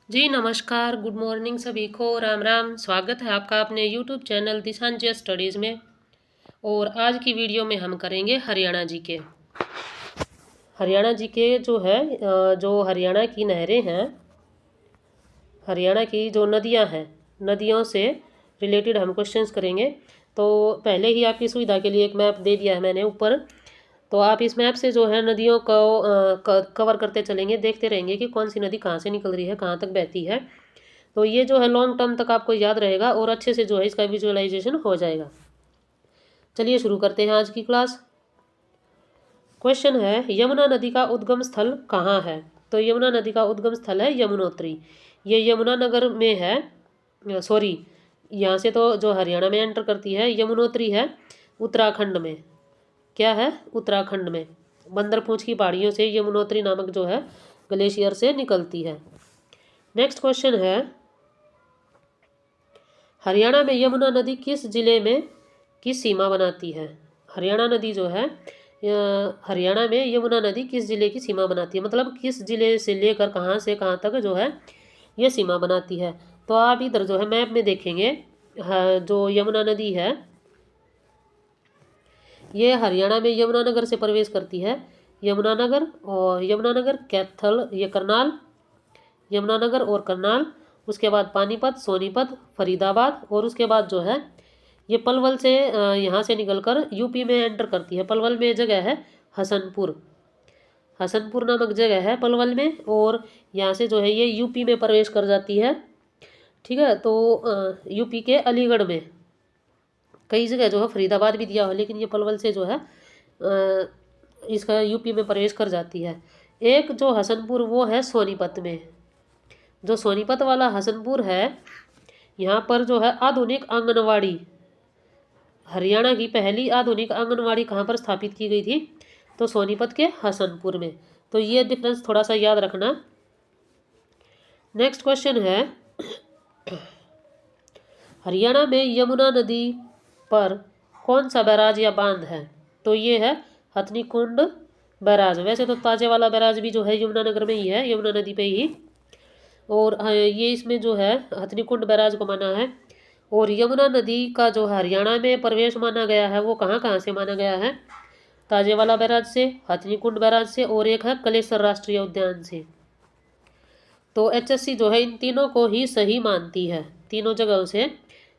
जी नमस्कार, good morning सभी को, राम राम। स्वागत है आपका अपने यूट्यूब चैनल दिशांजय स्टडीज़ में। और आज की वीडियो में हम करेंगे हरियाणा जी के। हरियाणा जी के जो है जो हरियाणा की नहरें हैं, हरियाणा की जो नदियां हैं, नदियों से रिलेटेड हम क्वेश्चंस करेंगे। तो पहले ही आपकी सुविधा के लिए एक मैप दे दिया है मैंने ऊपर। तो आप इस मैप से जो है नदियों को कवर करते चलेंगे, देखते रहेंगे कि कौन सी नदी कहाँ से निकल रही है, कहाँ तक बहती है। तो ये जो है लॉन्ग टर्म तक आपको याद रहेगा और अच्छे से जो है इसका विजुअलाइजेशन हो जाएगा। चलिए शुरू करते हैं आज की क्लास। क्वेश्चन है, यमुना नदी का उद्गम स्थल कहाँ है? तो यमुना नदी का उद्गम स्थल है यमुनोत्री। ये यमुनानगर में है, सॉरी, यहाँ से तो जो हरियाणा में एंटर करती है, यमुनोत्री है उत्तराखंड में। क्या है? उत्तराखंड में बंदरपूंछ की पहाड़ियों से यमुनोत्री नामक जो है ग्लेशियर से निकलती है। नेक्स्ट क्वेश्चन है, हरियाणा में यमुना नदी किस जिले में की सीमा बनाती है? हरियाणा नदी जो है हरियाणा में यमुना नदी किस जिले की सीमा बनाती है, मतलब किस जिले से लेकर कहाँ से कहाँ तक जो है ये सीमा बनाती है। तो आप इधर जो है मैप में देखेंगे, जो यमुना नदी है ये हरियाणा में यमुनानगर से प्रवेश करती है। यमुनानगर और यमुनानगर, कैथल, ये करनाल, यमुनानगर और करनाल, उसके बाद पानीपत, सोनीपत, फरीदाबाद, और उसके बाद जो है ये पलवल से यहाँ से निकलकर यूपी में एंटर करती है। पलवल में जगह है हसनपुर, हसनपुर नामक जगह है पलवल में, और यहाँ से जो है ये यूपी में प्रवेश कर जाती है। ठीक है, तो यूपी के अलीगढ़ में कई जगह जो है फरीदाबाद भी दिया हो, लेकिन ये पलवल से जो है इसका यूपी में प्रवेश कर जाती है। एक जो हसनपुर वो है सोनीपत में। जो सोनीपत वाला हसनपुर है, यहाँ पर जो है आधुनिक आंगनवाड़ी, हरियाणा की पहली आधुनिक आंगनवाड़ी कहाँ पर स्थापित की गई थी? तो सोनीपत के हसनपुर में। तो ये डिफरेंस थोड़ा सा याद रखना। नेक्स्ट क्वेश्चन है, हरियाणा में यमुना नदी पर कौन सा बैराज या बांध है? तो ये है हथनीकुंड बैराज। वैसे तो ताजे वाला बैराज भी जो है यमुनानगर में ही है, यमुना नदी पे ही, और ये इसमें जो है हथनीकुंड बैराज को माना है। और यमुना नदी का जो हरियाणा में प्रवेश माना गया है वो कहाँ कहाँ से माना गया है? ताजेवाला बैराज से, हथनीकुंड बैराज से, और एक है कलेसर राष्ट्रीय उद्यान से। तो एचएससी जो है इन तीनों को ही सही मानती है, तीनों जगहों से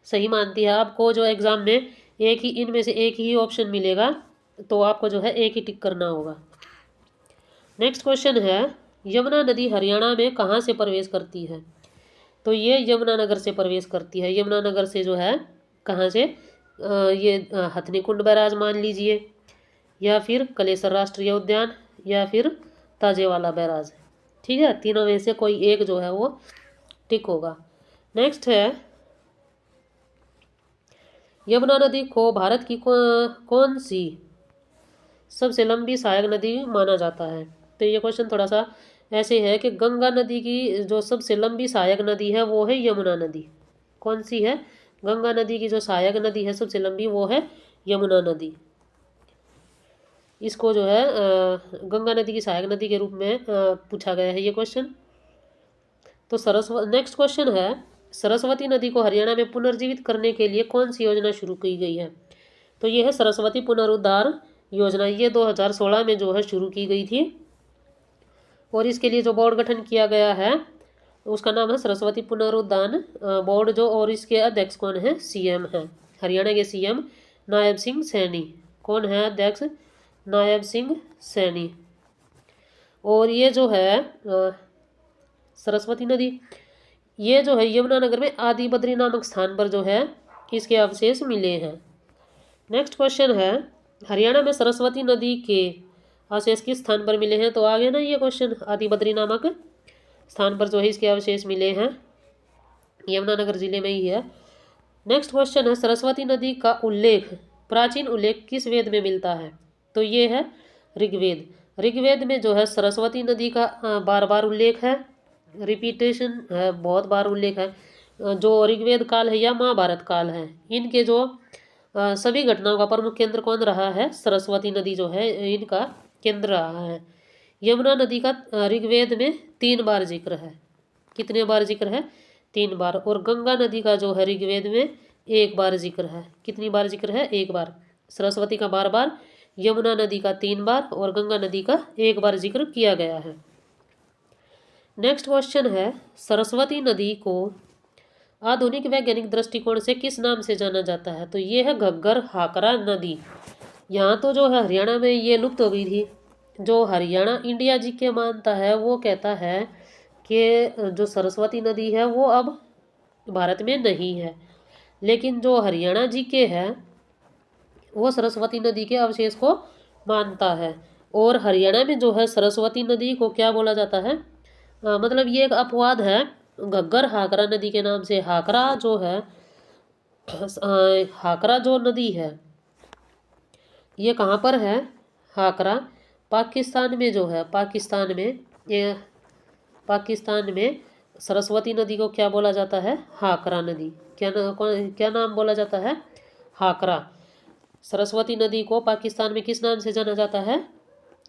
सही मानती है। आपको जो एग्जाम में एक ही इनमें से एक ही ऑप्शन मिलेगा, तो आपको जो है एक ही टिक करना होगा। नेक्स्ट क्वेश्चन है, यमुना नदी हरियाणा में कहाँ से प्रवेश करती है? तो ये यमुनानगर से प्रवेश करती है। यमुनानगर से जो है कहाँ से, ये हथनीकुंड बैराज मान लीजिए, या फिर कलेसर राष्ट्रीय उद्यान, या फिर ताजेवाला बैराज। ठीक है, तीनों में से कोई एक जो है वो टिक होगा। नेक्स्ट है, यमुना नदी को भारत की कौन सी सबसे लंबी सहायक नदी माना जाता है? तो ये क्वेश्चन थोड़ा सा ऐसे है कि गंगा नदी की जो सबसे लंबी सहायक नदी है वो है यमुना नदी। कौन सी है? गंगा नदी की जो सहायक नदी है सबसे लंबी वो है यमुना नदी। इसको जो है गंगा नदी की सहायक नदी के रूप में पूछा गया है ये क्वेश्चन। तो नेक्स्ट क्वेश्चन है, सरस्वती नदी को हरियाणा में पुनर्जीवित करने के लिए कौन सी योजना शुरू की गई है? तो ये है सरस्वती पुनरुद्धार योजना। ये 2016 में जो है शुरू की गई थी, और इसके लिए जो बोर्ड गठन किया गया है उसका नाम है सरस्वती पुनरुद्धार बोर्ड जो, और इसके अध्यक्ष कौन है? सीएम है, हरियाणा के सीएम नायब सिंह सैनी। कौन है अध्यक्ष? नायब सिंह सैनी। और ये जो है सरस्वती नदी, ये जो है यमुनानगर में आदि बद्री नामक स्थान पर जो है इसके अवशेष मिले हैं। नेक्स्ट क्वेश्चन है, हरियाणा में सरस्वती नदी के अवशेष किस स्थान पर मिले हैं? तो आ गया ना ये क्वेश्चन, आदि बद्री नामक स्थान पर जो है इसके अवशेष मिले हैं, यमुनानगर जिले में ही है। नेक्स्ट क्वेश्चन है, सरस्वती नदी का उल्लेख, प्राचीन उल्लेख किस वेद में मिलता है? तो ये है ऋग्वेद। ऋग्वेद में जो है सरस्वती नदी का बार बार उल्लेख है, रिपीटेशन है, बहुत बार उल्लेख है। जो ऋग्वेद काल है या महाभारत काल है, इनके जो सभी घटनाओं का प्रमुख केंद्र कौन रहा है? सरस्वती नदी जो है इनका केंद्र रहा है। यमुना नदी का ऋग्वेद में 3 बार जिक्र है। कितने बार जिक्र है? 3 बार। और गंगा नदी का जो है ऋग्वेद में 1 बार जिक्र है। कितनी बार जिक्र है? 1 बार। सरस्वती का 12 बार, यमुना नदी का 3 बार और गंगा नदी का 1 बार जिक्र किया गया है। नेक्स्ट क्वेश्चन है, सरस्वती नदी को आधुनिक वैज्ञानिक दृष्टिकोण से किस नाम से जाना जाता है? तो ये है घग्गर हाकरा नदी। यहाँ तो जो है हरियाणा में ये लुप्त हो गई थी। जो हरियाणा इंडिया जी के मानता है वो कहता है कि जो सरस्वती नदी है वो अब भारत में नहीं है, लेकिन जो हरियाणा जी के है वो सरस्वती नदी के अवशेष को मानता है। और हरियाणा में जो है सरस्वती नदी को क्या बोला जाता है? मतलब ये एक अपवाद है घग्गर हाकरा नदी के नाम से। हाकरा जो है हाकरा जो नदी है ये कहाँ पर है? हाकरा पाकिस्तान में जो है, पाकिस्तान में सरस्वती नदी को क्या बोला जाता है? हाकरा नदी। क्या नाम बोला जाता है? हाकरा। सरस्वती नदी को पाकिस्तान में किस नाम से जाना जाता है?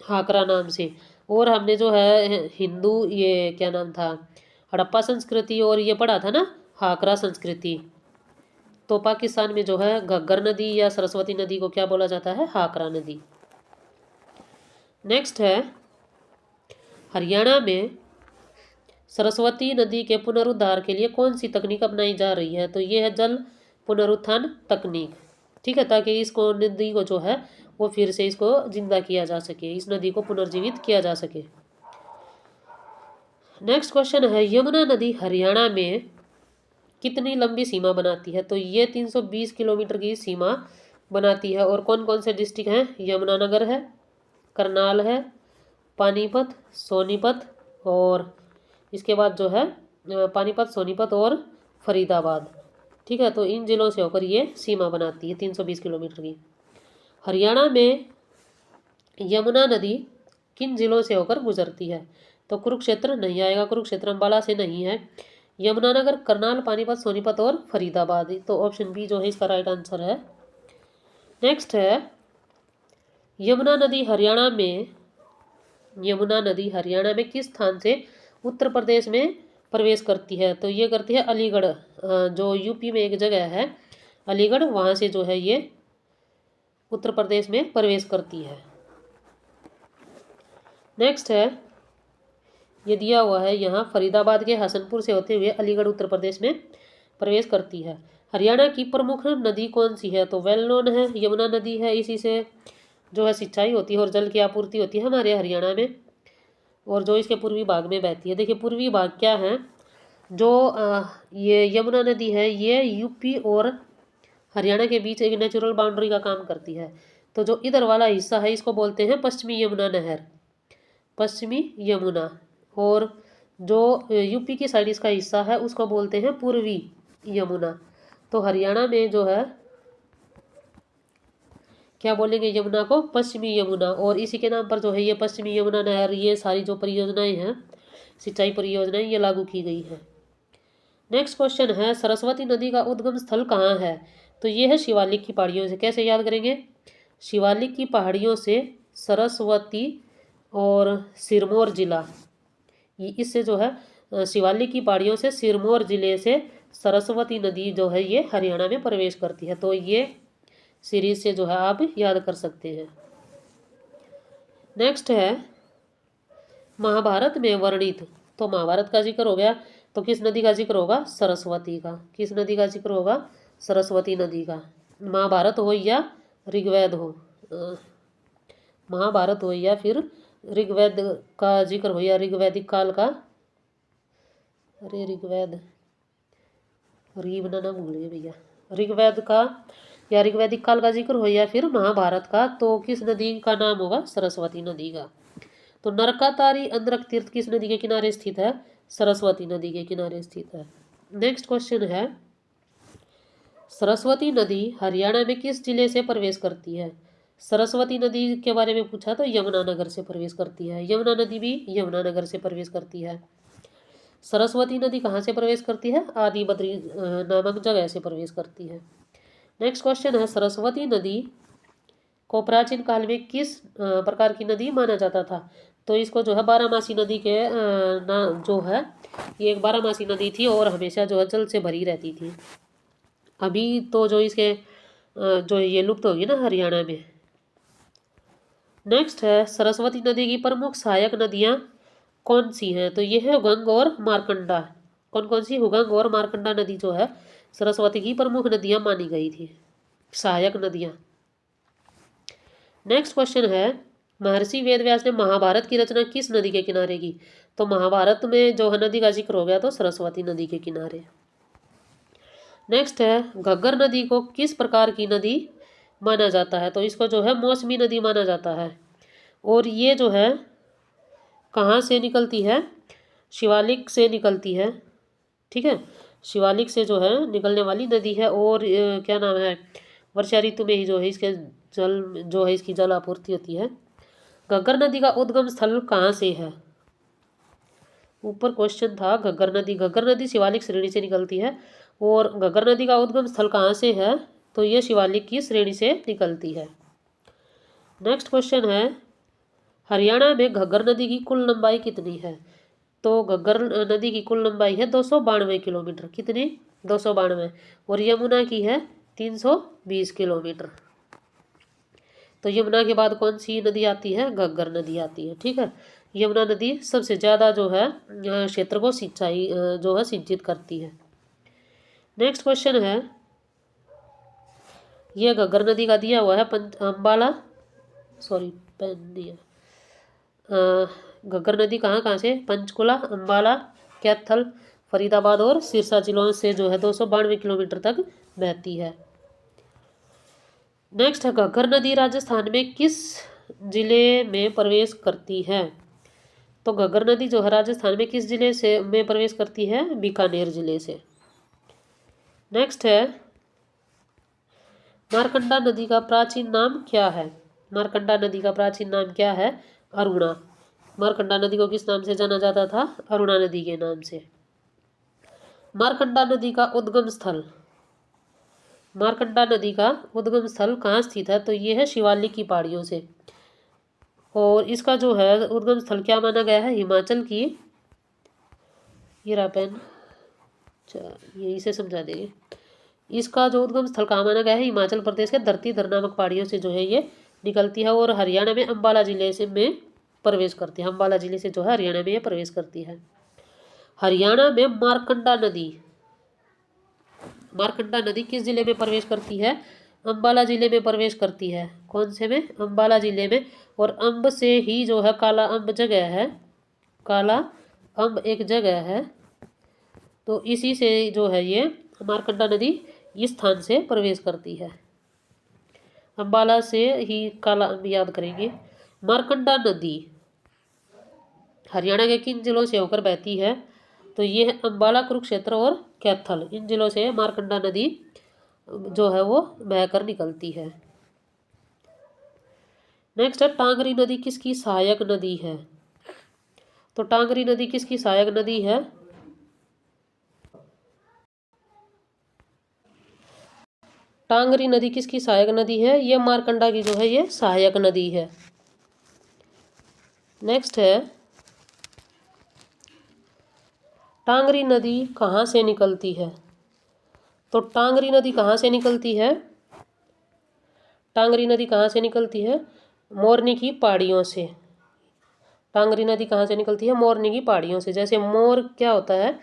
हाकरा नाम से। और हमने जो है हिंदू ये क्या नाम था, हड़प्पा संस्कृति और ये पढ़ा था ना, हाकरा संस्कृति। तो पाकिस्तान में जो है घग्गर नदी या सरस्वती नदी को क्या बोला जाता है? हाकरा नदी। नेक्स्ट है, हरियाणा में सरस्वती नदी के पुनरुद्धार के लिए कौन सी तकनीक अपनाई जा रही है? तो ये है जल पुनरुत्थान तकनीक। ठीक है, ताकि इसको नदी को जो है वो फिर से इसको जिंदा किया जा सके, इस नदी को पुनर्जीवित किया जा सके। नेक्स्ट क्वेश्चन है, यमुना नदी हरियाणा में कितनी लंबी सीमा बनाती है? तो ये 320 किलोमीटर की सीमा बनाती है। और कौन कौन से डिस्ट्रिक्ट हैं? यमुनानगर है, करनाल है, पानीपत, सोनीपत और इसके बाद जो है पानीपत, सोनीपत और फरीदाबाद। ठीक है, तो इन जिलों से होकर ये सीमा बनाती है 320 किलोमीटर की। हरियाणा में यमुना नदी किन जिलों से होकर गुजरती है? तो कुरुक्षेत्र नहीं आएगा, कुरुक्षेत्र अम्बाला से नहीं है। यमुनानगर, करनाल, पानीपत, सोनीपत और फरीदाबाद। तो ऑप्शन बी जो है इसका राइट आंसर है। नेक्स्ट है, यमुना नदी हरियाणा में किस स्थान से उत्तर प्रदेश में प्रवेश करती है? तो ये करती है अलीगढ़, जो यूपी में एक जगह है अलीगढ़, वहाँ से जो है ये उत्तर प्रदेश में प्रवेश करती है। नेक्स्ट है, ये दिया हुआ है यहाँ, फरीदाबाद के हसनपुर से होते हुए अलीगढ़ उत्तर प्रदेश में प्रवेश करती है। हरियाणा की प्रमुख नदी कौन सी है? तो वेल नोन है यमुना नदी है, इसी से जो है सिंचाई होती है और जल की आपूर्ति होती है हमारे हरियाणा में, और जो इसके पूर्वी भाग में बहती है। देखिए पूर्वी भाग क्या है, जो ये यमुना नदी है ये यूपी और हरियाणा के बीच एक नेचुरल बाउंड्री का काम करती है। तो जो इधर वाला हिस्सा है इसको बोलते हैं पश्चिमी यमुना नहर, पश्चिमी यमुना। और जो यूपी की साइड इसका हिस्सा है उसको बोलते हैं पूर्वी यमुना। तो हरियाणा में जो है क्या बोलेंगे यमुना को? पश्चिमी यमुना। और इसी के नाम पर जो है ये पश्चिमी यमुना नहर, ये सारी जो परियोजनाएं हैं सिंचाई परियोजनाएं ये लागू की गई है। नेक्स्ट क्वेश्चन है, सरस्वती नदी का उद्गम स्थल कहाँ है? तो ये है शिवालिक की पहाड़ियों से। कैसे याद करेंगे? शिवालिक की पहाड़ियों से सरस्वती और सिरमौर जिला, इससे जो है शिवालिक की पहाड़ियों से सिरमौर जिले से सरस्वती नदी जो है ये हरियाणा में प्रवेश करती है। तो ये सीरीज से जो है आप याद कर सकते हैं। नेक्स्ट है, महाभारत में वर्णित, तो महाभारत का जिक्र हो गया, तो किस नदी का जिक्र होगा? सरस्वती का। किस नदी का जिक्र होगा? सरस्वती नदी का। महाभारत हो या ऋग्वेद हो, महाभारत हो या फिर ऋग्वेद का जिक्र हो या ऋग्वैदिक काल का, अरे ऋग्वेद री बनाना भूल गए भैया, ऋग्वेद का या ऋग्वैदिक काल का जिक्र हो या फिर महाभारत का, तो किस नदी का नाम होगा? सरस्वती नदी का। तो नरकातारी अंधरक तीर्थ किस नदी के किनारे स्थित है? सरस्वती नदी के किनारे स्थित है। नेक्स्ट क्वेश्चन है, सरस्वती नदी हरियाणा में किस जिले से प्रवेश करती है? सरस्वती नदी के बारे में पूछा तो यमुनानगर से प्रवेश करती है। यमुना नदी भी यमुनानगर से प्रवेश करती है। सरस्वती नदी कहाँ से प्रवेश करती है? आदि बद्री नामक जगह से प्रवेश करती है। नेक्स्ट क्वेश्चन है, सरस्वती नदी को प्राचीन काल में किस प्रकार की नदी माना जाता था? तो इसको जो है बारहमासी नदी के जो है ये एक बारहमासी नदी थी और हमेशा जो है जल से भरी रहती थी। अभी तो जो इसके जो ये लुप्त होगी ना हरियाणा में। नेक्स्ट है सरस्वती नदी की प्रमुख सहायक नदियाँ कौन सी हैं? तो ये है हुगंग और मारकंडा। कौन कौन सी? हुगंग और मारकंडा नदी जो है सरस्वती की प्रमुख नदियाँ मानी गई थी, सहायक नदियाँ। नेक्स्ट क्वेश्चन है महर्षि वेदव्यास ने महाभारत की रचना किस नदी के किनारे की? तो महाभारत में जो है नदी का जिक्र हो गया तो सरस्वती नदी के किनारे। नेक्स्ट है घग्गर नदी को किस प्रकार की नदी माना जाता है? तो इसको जो है मौसमी नदी माना जाता है। और ये जो है कहाँ से निकलती है? शिवालिक से निकलती है। ठीक है, शिवालिक से जो है निकलने वाली नदी है। और क्या नाम है, वर्षा ऋतु में ही जो है इसके जल जो है इसकी जल आपूर्ति होती है। घग्गर नदी का उद्गम स्थल कहाँ से है? ऊपर क्वेश्चन था घग्गर नदी। घग्गर नदी शिवालिक श्रेणी से निकलती है। और घग्गर नदी का उद्गम स्थल कहाँ से है? तो ये शिवालिक की श्रेणी से निकलती है। नेक्स्ट क्वेश्चन है हरियाणा में घग्गर नदी की कुल लंबाई कितनी है? तो घग्गर नदी की कुल लंबाई है 292 किलोमीटर। कितनी? 292। और यमुना की है 320 किलोमीटर। तो यमुना के बाद कौन सी नदी आती है? घग्गर नदी आती है। ठीक है, यमुना नदी सबसे ज़्यादा जो है क्षेत्र को सिंचाई जो है सिंचित करती है। नेक्स्ट क्वेश्चन है ये घग्गर नदी का दिया हुआ है अम्बाला घग्गर नदी कहाँ कहाँ से? पंचकुला, अम्बाला, कैथल, फरीदाबाद और सिरसा जिलों से जो है 292 किलोमीटर तक बहती है। नेक्स्ट है घग्गर नदी राजस्थान में किस जिले में प्रवेश करती है? तो घग्गर नदी जो है राजस्थान में किस जिले से में प्रवेश करती है? बीकानेर जिले से। नेक्स्ट है मारकंडा नदी का प्राचीन नाम क्या है? मारकंडा नदी का प्राचीन नाम क्या है? अरुणा। मारकंडा नदी को किस नाम से जाना जाता था? अरुणा नदी के नाम से। मारकंडा नदी का उद्गम स्थल। मारकंडा नदी का उद्गम स्थल कहाँ स्थित है? तो ये है शिवालिक की पहाड़ियों से। और इसका जो है उद्गम स्थल क्या माना गया है? हिमाचल की, ये रहा पेन, ये इसे समझा देंगे। इसका जो उद्गम स्थल कहाँ माना गया है? हिमाचल प्रदेश के धरतीधर नामक पहाड़ियों से जो है ये निकलती है और हरियाणा में अम्बाला जिले से में प्रवेश करती है। अम्बाला जिले से जो है हरियाणा में ये प्रवेश करती है। हरियाणा में मारकंडा नदी किस जिले में प्रवेश करती है? अम्बाला जिले में प्रवेश करती है। कौन से में? अम्बाला जिले में। और अम्ब से ही जो है काला अम्ब जगह है, काला अम्ब एक जगह है, तो इसी से जो है ये मारकंडा नदी इस स्थान से प्रवेश करती है। अम्बाला से ही काला अम्ब याद करेंगे। मारकंडा नदी हरियाणा के किन जिलों से होकर बहती है? तो ये है अम्बाला, कुरुक्षेत्र और कैथल। इन जिलों से मारकंडा नदी जो है वो बहकर निकलती है। नेक्स्ट है टांगरी नदी किसकी सहायक नदी है? तो टांगरी नदी किसकी सहायक नदी है? टांगरी नदी किसकी सहायक नदी है? ये मारकंडा की जो है ये सहायक नदी है। नेक्स्ट है टांगरी नदी कहाँ से निकलती है? तो टांगरी नदी कहाँ से निकलती है? टांगरी नदी कहाँ से निकलती है? मोरनी की पहाड़ियों से। टांगरी नदी कहाँ से निकलती है? मोरनी की पहाड़ियों से। जैसे मोर क्या होता है?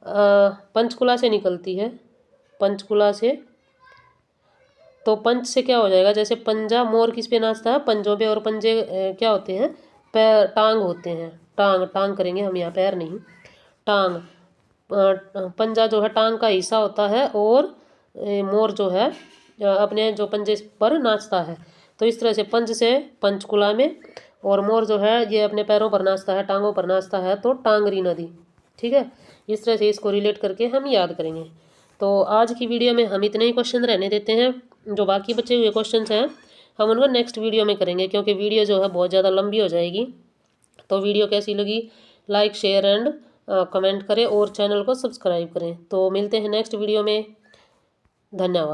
पंचकुला से निकलती है, पंचकुला से। तो पंच से क्या हो जाएगा? जैसे पंजा, मोर किस पे नाचता है? पंजों पे। और पंजे क्या होते हैं? पैर, टांग होते हैं। टांग टांग करेंगे हम यहाँ, पैर नहीं, टांग। पंजा जो है टांग का हिस्सा होता है और मोर जो है अपने जो पंजे पर नाचता है। तो इस तरह से पंच से पंचकुला में, और मोर जो है ये अपने पैरों पर नाचता है, टांगों पर नाचता है, तो टांगरी नदी। ठीक है, इस तरह से इसको रिलेट करके हम याद करेंगे। तो आज की वीडियो में हम इतने ही क्वेश्चन रहने देते हैं। जो बाकी बचे हुए क्वेश्चन हैं हम उनको नेक्स्ट वीडियो में करेंगे, क्योंकि वीडियो जो है बहुत ज़्यादा लंबी हो जाएगी। तो वीडियो कैसी लगी लाइक, शेयर एंड कमेंट करें और चैनल को सब्सक्राइब करें। तो मिलते हैं नेक्स्ट वीडियो में। धन्यवाद।